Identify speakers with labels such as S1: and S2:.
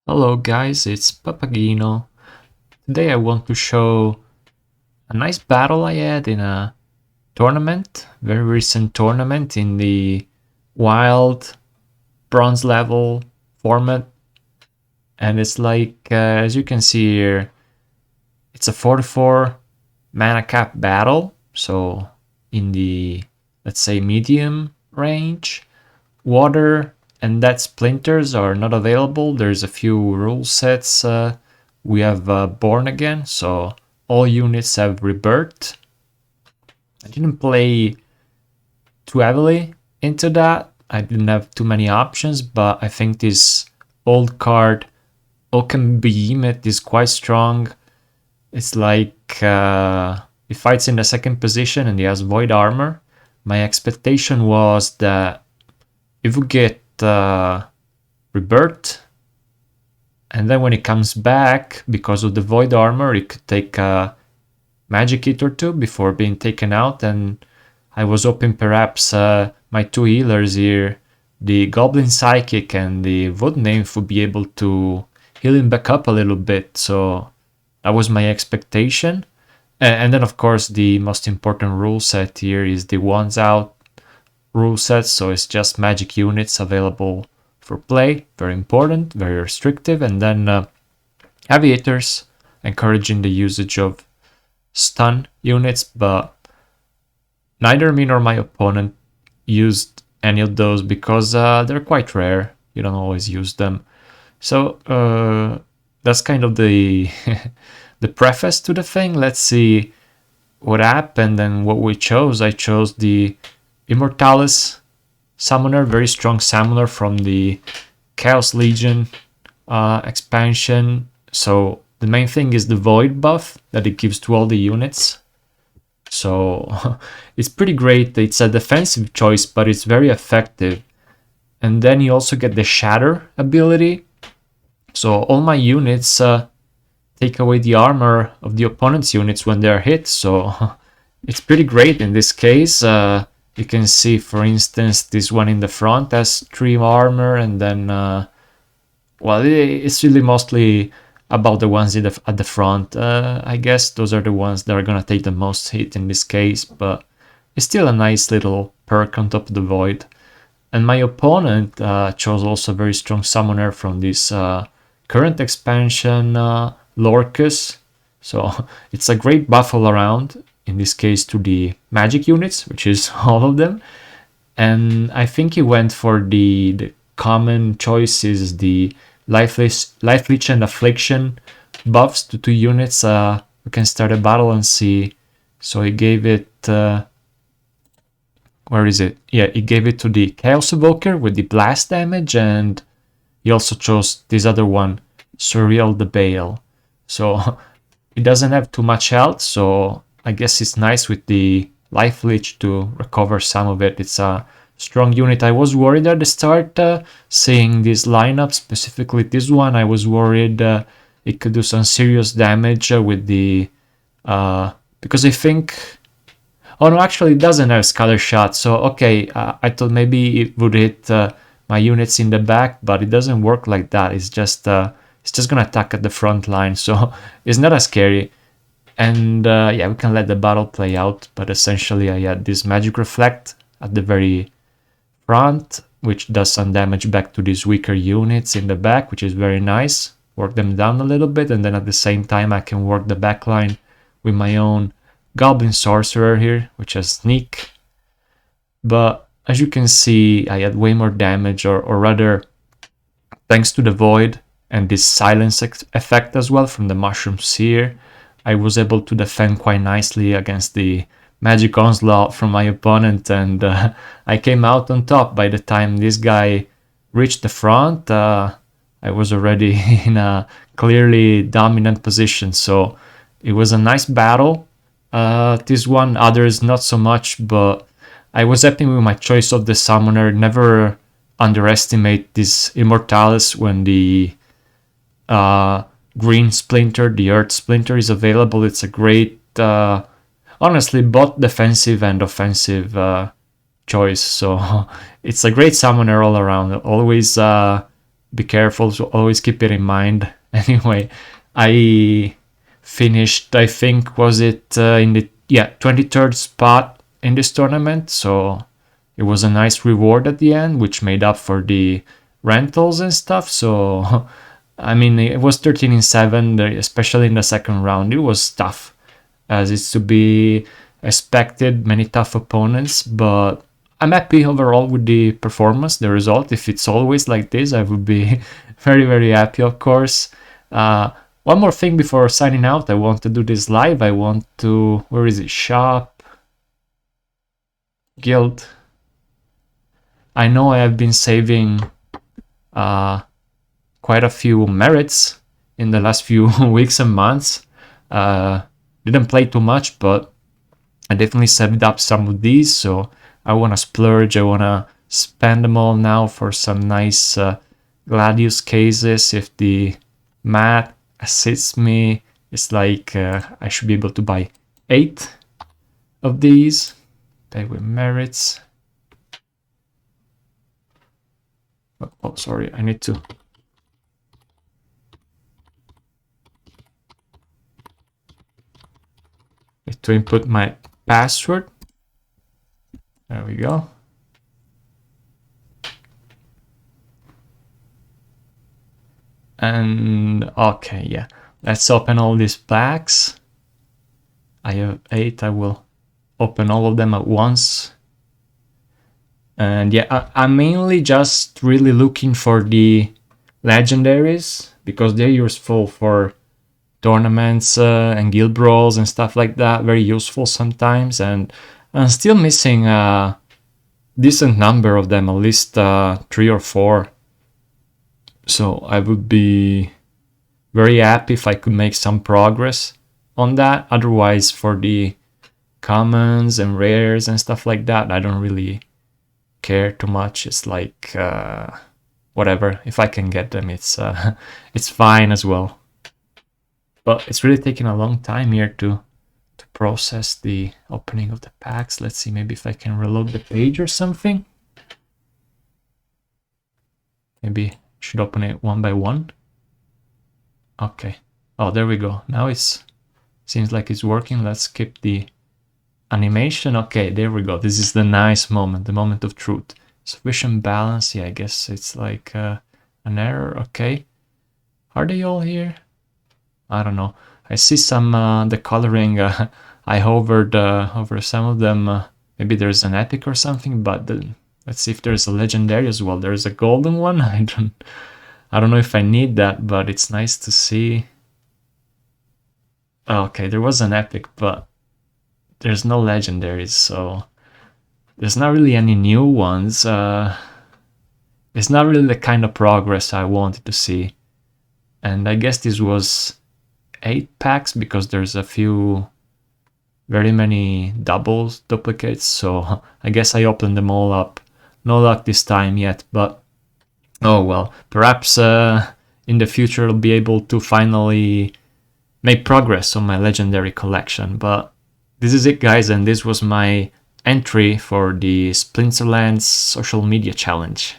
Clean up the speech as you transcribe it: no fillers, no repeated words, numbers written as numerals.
S1: Hello guys, it's Papagino. Today I want to show a nice battle I had in a tournament, very recent tournament in the wild bronze level format. And it's like, as you can see here, it's a 4-4 mana cap battle. So in the, let's say, medium range. Water and dead splinters are not available. There's a few rule sets. We have Born Again, so all units have Rebirth. I didn't play too heavily into that. I didn't have too many options, but I think this old card, Oaken Behemoth, is quite strong. It's like he fights in the second position and he has Void Armor. My expectation was that if we get Rebirth, and then when it comes back, because of the Void Armor, it could take a magic hit or two before being taken out. And I was hoping perhaps my two healers here, the Goblin Psychic and the Wood Nymph, would be able to heal him back up a little bit. So that was my expectation. And then, of course, the most important rule set here is the Wands Out rule set. So it's just magic units available for play, very important, very restrictive. And then heavy hitters, encouraging the usage of stun units, but neither me nor my opponent used any of those because they're quite rare. You don't always use them. So that's kind of the the preface to the thing. Let's see what happened and what we chose. I chose the Immortalis Summoner, very strong summoner from the Chaos Legion expansion. So the main thing is the Void buff that it gives to all the units. So it's pretty great. It's a defensive choice, but it's very effective. And then you also get the Shatter ability. So all my units take away the armor of the opponent's units when they're hit. So it's pretty great in this case. You can see, for instance, this one in the front has 3 armor, and then, well, it's really mostly about the ones at the front. I guess those are the ones that are gonna take the most hit in this case, but it's still a nice little perk on top of the Void. And my opponent chose also a very strong summoner from this current expansion, Lorcus. So it's a great buff all around, in this case to the magic units, which is all of them. And I think he went for the common choices, the Life Leech and Affliction buffs to 2 units. We can start a battle and see. So he gave it... where is it? Yeah, he gave it to the Chaos Evoker with the blast damage, and he also chose this other one, Surreal the Bale. So it doesn't have too much health, so I guess it's nice with the Life Leech to recover some of it. It's a strong unit. I was worried at the start, seeing this lineup, specifically this one. I was worried it could do some serious damage with the... because I think... Oh no, actually it doesn't have Scatter Shot, so okay, I thought maybe it would hit my units in the back, but it doesn't work like that. It's just gonna attack at the front line, so it's not as scary. And yeah, we can let the battle play out, but essentially I had this Magic Reflect at the very front, which does some damage back to these weaker units in the back, which is very nice. Work them down a little bit, and then at the same time I can work the back line with my own Goblin Sorcerer here, which has Sneak. But as you can see, I had way more damage, or rather, thanks to the Void and this Silence effect as well from the Mushroom Seer, I was able to defend quite nicely against the Magic Onslaught from my opponent, and I came out on top. By the time this guy reached the front, I was already in a clearly dominant position, so it was a nice battle. This one, others not so much, but I was happy with my choice of the summoner. Never underestimate this Immortalis when the green splinter, the earth splinter, is available. It's a great, honestly, both defensive and offensive choice. So it's a great summoner all around. Always be careful, so always keep it in mind. Anyway, I finished, I think, was it in the 23rd spot in this tournament, so it was a nice reward at the end, which made up for the rentals and stuff. So I mean, it was 13-7, especially in the second round. It was tough, as it's to be expected, many tough opponents, but I'm happy overall with the performance, the result. If it's always like this, I would be very, very happy, of course. One more thing before signing out, I want to do this live. I want to, where is it? Shop, guild. I know I have been saving quite a few merits in the last few weeks and months. Didn't play too much, but I definitely set up some of these, so I want to splurge. I want to spend them all now for some nice Gladius cases. If the math assists me, it's like I should be able to buy 8 of these. Pay with merits. Oh, sorry, I need to input my password. There we go. And okay, yeah, let's open all these packs. I have 8. I will open all of them at once. And yeah, I'm mainly just really looking for the legendaries, because they're useful for tournaments and guild brawls and stuff like that. Very useful sometimes, and I'm still missing a decent number of them, at least 3 or 4. So I would be very happy if I could make some progress on that. Otherwise, for the commons and rares and stuff like that, I don't really care too much. It's like whatever. If I can get them, it's fine as well. But it's really taking a long time here to process the opening of the packs. Let's see, maybe if I can reload the page or something. Maybe I should open it one by one. Okay. Oh, there we go. Now it seems like it's working. Let's skip the animation. Okay, there we go. This is the nice moment, the moment of truth. Sufficient balance. Yeah, I guess it's like an error. Okay. Are they all here? I don't know. I see some the coloring. I hovered over some of them. Maybe there's an epic or something, but let's see if there's a legendary as well. There's a golden one. I don't know if I need that, but it's nice to see. Okay, there was an epic, but there's no legendaries, so there's not really any new ones. It's not really the kind of progress I wanted to see. And I guess this was 8 packs, because there's a few, very many duplicates, so I guess I opened them all up. No luck this time yet, but oh well. Perhaps in the future I'll be able to finally make progress on my legendary collection. But this is it, guys, and this was my entry for the Splinterlands social media challenge.